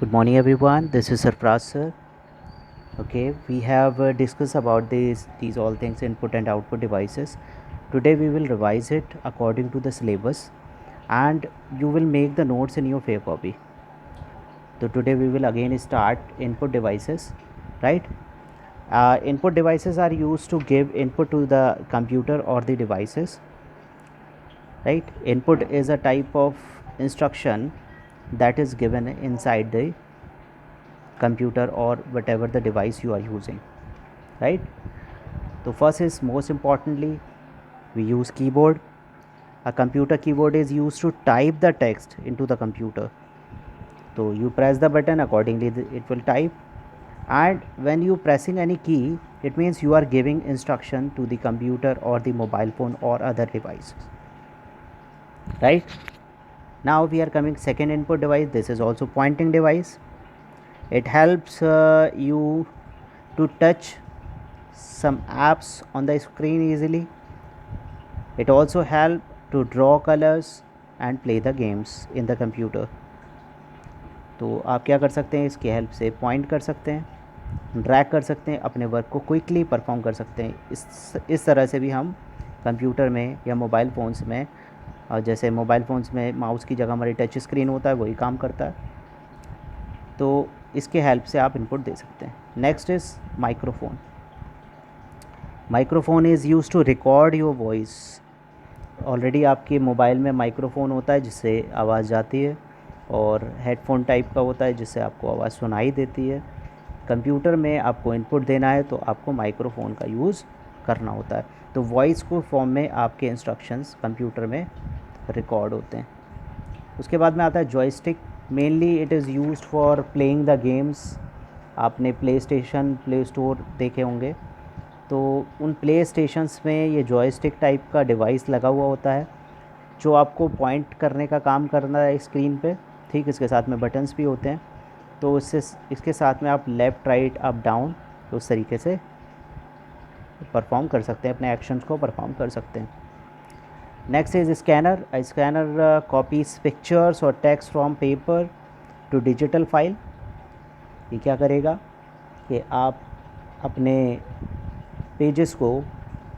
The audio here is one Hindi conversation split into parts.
Good morning everyone, this is Sarfraz sir. Okay, we have discussed about these all things, input and output devices. Today we will revise it according to the syllabus and you will make the notes in your fair copy. So today we will again start input devices, right? Input devices are used to give input to the computer or the devices, right? Input is a type of instruction that is given inside the computer or whatever the device you are using, right? So first is most importantly we use keyboard. A computer keyboard is used to type the text into the computer. So you press the button, accordingly it will type, and when you pressing any key it means you are giving instruction to the computer or the mobile phone or other devices, right? Now we are coming second input device. This is also pointing device. It helps you to touch some apps on the screen easily. It also help to draw colors and play the games in the computer. तो आप क्या कर सकते हैं, इसकी हेल्प से पॉइंट कर सकते हैं, ड्रैग कर सकते हैं, अपने वर्क को क्विकली परफॉर्म कर सकते हैं. इस तरह से भी हम कंप्यूटर में या मोबाइल फ़ोन्स में, जैसे मोबाइल फ़ोन्स में माउस की जगह हमारी टच स्क्रीन होता है वही काम करता है, तो इसके हेल्प से आप इनपुट दे सकते हैं. Next is microphone. Microphone is use to record your voice. Already आपके मोबाइल में माइक्रोफोन होता है जिससे आवाज़ जाती है, और हेडफोन टाइप का होता है जिससे आपको आवाज़ सुनाई देती है. कंप्यूटर में आपको इनपुट देना है तो आपको माइक्रोफोन का यूज़ करना होता है. तो वॉइस को फॉर्म में आपके इंस्ट्रक्शंस कंप्यूटर में रिकॉर्ड होते हैं. उसके बाद में आता है joystick. Mainly it is used for playing the games. आपने प्ले स्टेशन, प्ले स्टोर देखे होंगे, तो उन प्ले स्टेशंस में ये जॉयस्टिक टाइप का डिवाइस लगा हुआ होता है जो आपको पॉइंट करने का काम करना है स्क्रीन पे. ठीक, इसके साथ में बटन्स भी होते हैं, तो इसके साथ में आप लेफ़्ट, राइट, अप, डाउन उस तरीके से परफॉर्म कर सकते हैं, अपने एक्शंस को परफॉर्म कर सकते हैं. Next is scanner. Scanner copies pictures और text from paper to digital file. ये क्या करेगा कि आप अपने पेजेस को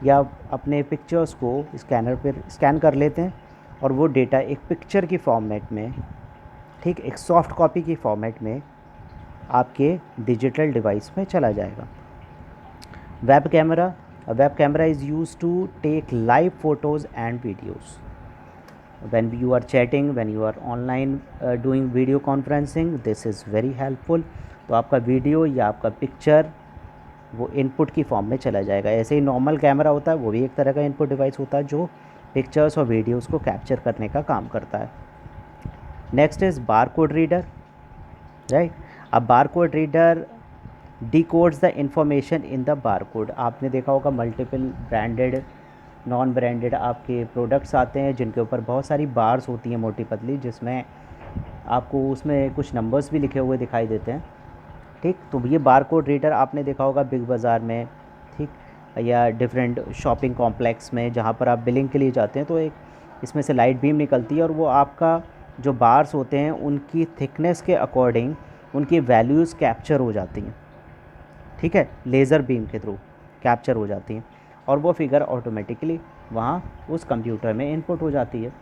या अपने पिक्चर्स को स्कैनर पर स्कैन कर लेते हैं और वो डेटा एक पिक्चर की फॉर्मेट में, ठीक, एक सॉफ्ट कॉपी की फॉर्मेट में आपके डिजिटल डिवाइस में चला जाएगा. Web camera. Web camera is use to take live photos and videos. when you are chatting, when you are online doing video conferencing, this is very helpful. तो आपका वीडियो या आपका पिक्चर वो इनपुट की फॉर्म में चला जाएगा. ऐसे ही नॉर्मल कैमरा होता है, वो भी एक तरह का इनपुट डिवाइस होता है जो पिक्चर्स और वीडियोस को कैप्चर करने का काम करता है. Next is bar code reader, right. अब bar code reader decodes the information in the bar code. आपने देखा होगा मल्टीपल ब्रांडेड, नॉन ब्रांडेड आपके प्रोडक्ट्स आते हैं जिनके ऊपर बहुत सारी बार्स होती हैं मोटी पतली, जिसमें आपको उसमें कुछ नंबर्स भी लिखे हुए दिखाई देते हैं. ठीक, तो ये बार कोड रीडर आपने देखा होगा बिग बाज़ार में, ठीक, या डिफरेंट शॉपिंग कॉम्प्लेक्स में जहाँ पर आप बिलिंग के लिए जाते हैं, तो एक इसमें से लाइट बीम निकलती है और वो आपका जो बार्स होते हैं उनकी थिकनेस के अकॉर्डिंग उनकी वैल्यूज़ कैप्चर हो जाती हैं. ठीक है, लेज़र बीम के थ्रू कैप्चर हो जाती हैं और वो फिगर ऑटोमेटिकली वहाँ उस कंप्यूटर में इनपुट हो जाती है.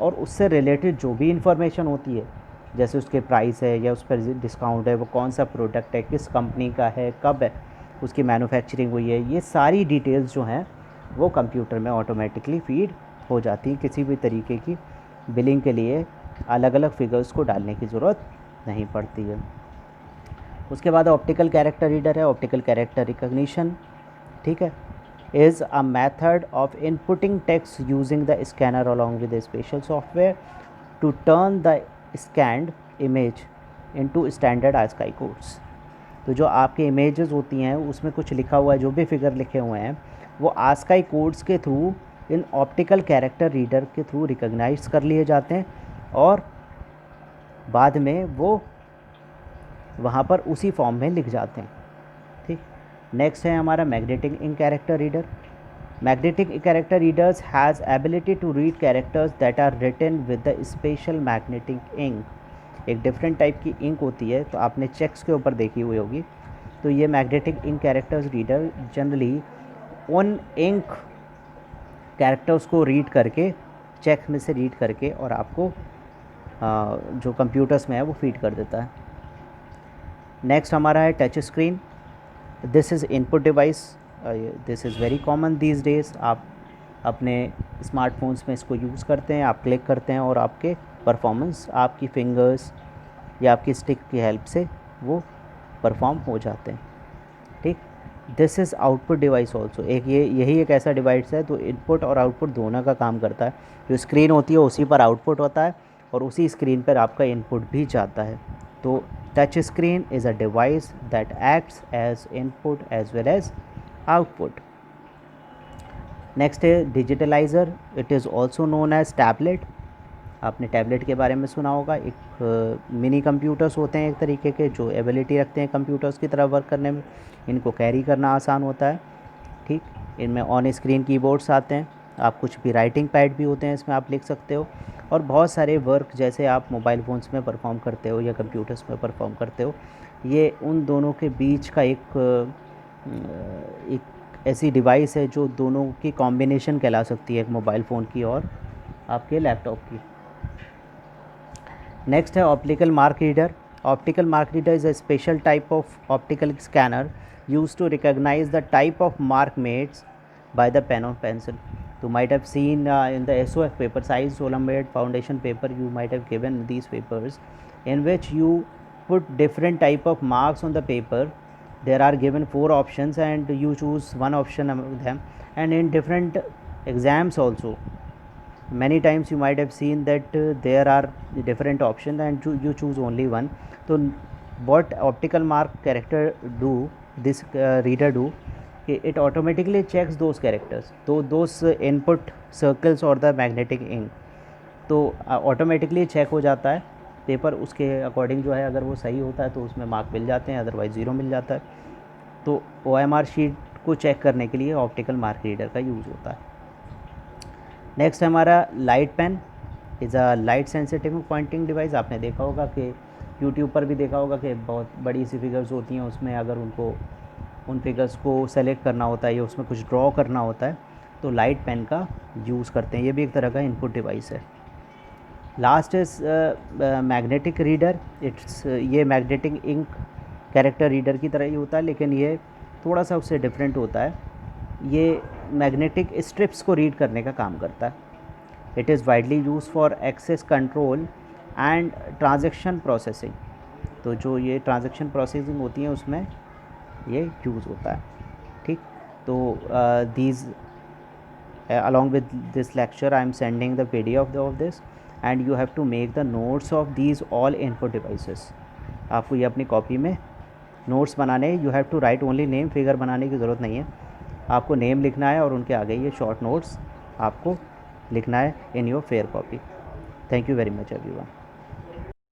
और उससे रिलेटेड जो भी इंफॉर्मेशन होती है, जैसे उसके प्राइस है या उस पर डिस्काउंट है, वो कौन सा प्रोडक्ट है, किस कंपनी का है, कब है उसकी मैन्युफैक्चरिंग हुई है, ये सारी डिटेल्स जो हैं वो कंप्यूटर में ऑटोमेटिकली फीड हो जाती हैं. किसी भी तरीके की बिलिंग के लिए अलग अलग फिगर्स को डालने की ज़रूरत नहीं पड़ती है. उसके बाद ऑप्टिकल कैरेक्टर रीडर है. ऑप्टिकल कैरेक्टर रिकग्निशन, ठीक है, is a method of inputting text using the scanner along with a special software to turn the scanned image into standard ASCII codes. तो जो आपके इमेजेस होती हैं उसमें कुछ लिखा हुआ है, जो भी फिगर लिखे हुए हैं वो ASCII कोड्स के through in optical character reader के थ्रू रिकग्नाइज कर लिए जाते हैं और बाद में वो वहाँ पर उसी फॉर्म में लिख जाते हैं. ठीक, नेक्स्ट है हमारा magnetic ink character reader. Magnetic character readers has ability to read characters that are written with the special magnetic ink एक डिफरेंट टाइप की इंक होती है, तो आपने चेक्स के ऊपर देखी हुई होगी। तो ये magnetic ink characters reader generally उन इंक कैरेक्टर्स को रीड करके, चेक में से रीड करके और आपको जो कंप्यूटर्स में है वो फीड कर देता है। नेक्स्ट हमारा है touch screen. This is input device, this is very common these days. आप अपने स्मार्टफोन्स में इसको यूज़ करते हैं, आप क्लिक करते हैं और आपके परफॉर्मेंस आपकी फिंगर्स या आपकी स्टिक की हेल्प से वो परफॉर्म हो जाते हैं। ठीक, this is output device also. यही एक ऐसा डिवाइस है तो इनपुट और आउटपुट दोनों का काम करता है। जो स्क्रीन होती है उसी पर आउटपुट होता है और उसी स्क्रीन पर आपका इनपुट भी जाता है। तो touch screen is a device that acts as input as well as output. Next है digitiser, it is also known as tablet. आपने टैबलेट के बारे में सुना होगा। एक मिनी कंप्यूटर्स होते हैं एक तरीके के, जो एबिलिटी रखते हैं कंप्यूटर्स की तरह वर्क करने में। इनको कैरी करना आसान होता है। ठीक, इनमें ऑन स्क्रीन कीबोर्ड्स आते हैं, आप कुछ भी राइटिंग पैड भी होते हैं इसमें, आप लिख सकते हो। और बहुत सारे वर्क जैसे आप मोबाइल फ़ोन्स में परफॉर्म करते हो या कंप्यूटर्स में परफॉर्म करते हो, ये उन दोनों के बीच का एक ऐसी डिवाइस है जो दोनों की कॉम्बिनेशन कहला सकती है, एक मोबाइल फ़ोन की और आपके लैपटॉप की। नेक्स्ट है optical mark reader. Optical mark reader is a special type of optical scanner used to recognize the type of mark made by the pen or pencil. You might have seen in the SOF paper, size Olympiad foundation paper, you might have given these papers in which you put different type of marks on the paper. There are given 4 options and you choose one option among them, and in different exams also many times you might have seen that there are different options and you choose only one. So what optical mark character do, this reader do, it automatically checks those characters, so those input circles or the magnetic ink, तो ऑटोमेटिकली चेक हो जाता है पेपर, उसके अकॉर्डिंग जो है अगर वो सही होता है तो उसमें मार्क मिल जाते हैं, अदरवाइज़ ज़ीरो मिल जाता है। तो OMR शीट को चेक करने के लिए ऑप्टिकल मार्क रीडर का यूज़ होता है। नेक्स्ट हमारा light pen is a light sensitive pointing device. आपने देखा होगा कि यूट्यूब पर भी देखा होगा कि बहुत बड़ी सी फिगर्स होती हैं, उसमें अगर उनको उन फिगर्स को सेलेक्ट करना होता है या उसमें कुछ ड्रॉ करना होता है तो लाइट पेन का यूज़ करते हैं। ये भी एक तरह का इनपुट डिवाइस है। Last is magnetic reader. ये मैग्नेटिक इंक कैरेक्टर रीडर की तरह ही होता है, लेकिन ये थोड़ा सा उससे डिफरेंट होता है। ये मैग्नेटिक स्ट्रिप्स को रीड करने का काम करता है। It is widely use for access control and transaction processing. तो जो ये ट्रांजैक्शन प्रोसेसिंग होती है उसमें ये यूज़ होता है। ठीक, तो these along with this lecture I am sending the PDF of this and you have to make the notes of these all input devices. आपको ये अपनी कॉपी में नोट्स बनाने, you have to write only name, figure बनाने की ज़रूरत नहीं है। आपको नेम लिखना है और उनके आगे ये शॉर्ट नोट्स आपको लिखना है in your fair copy. Thank you very much everyone.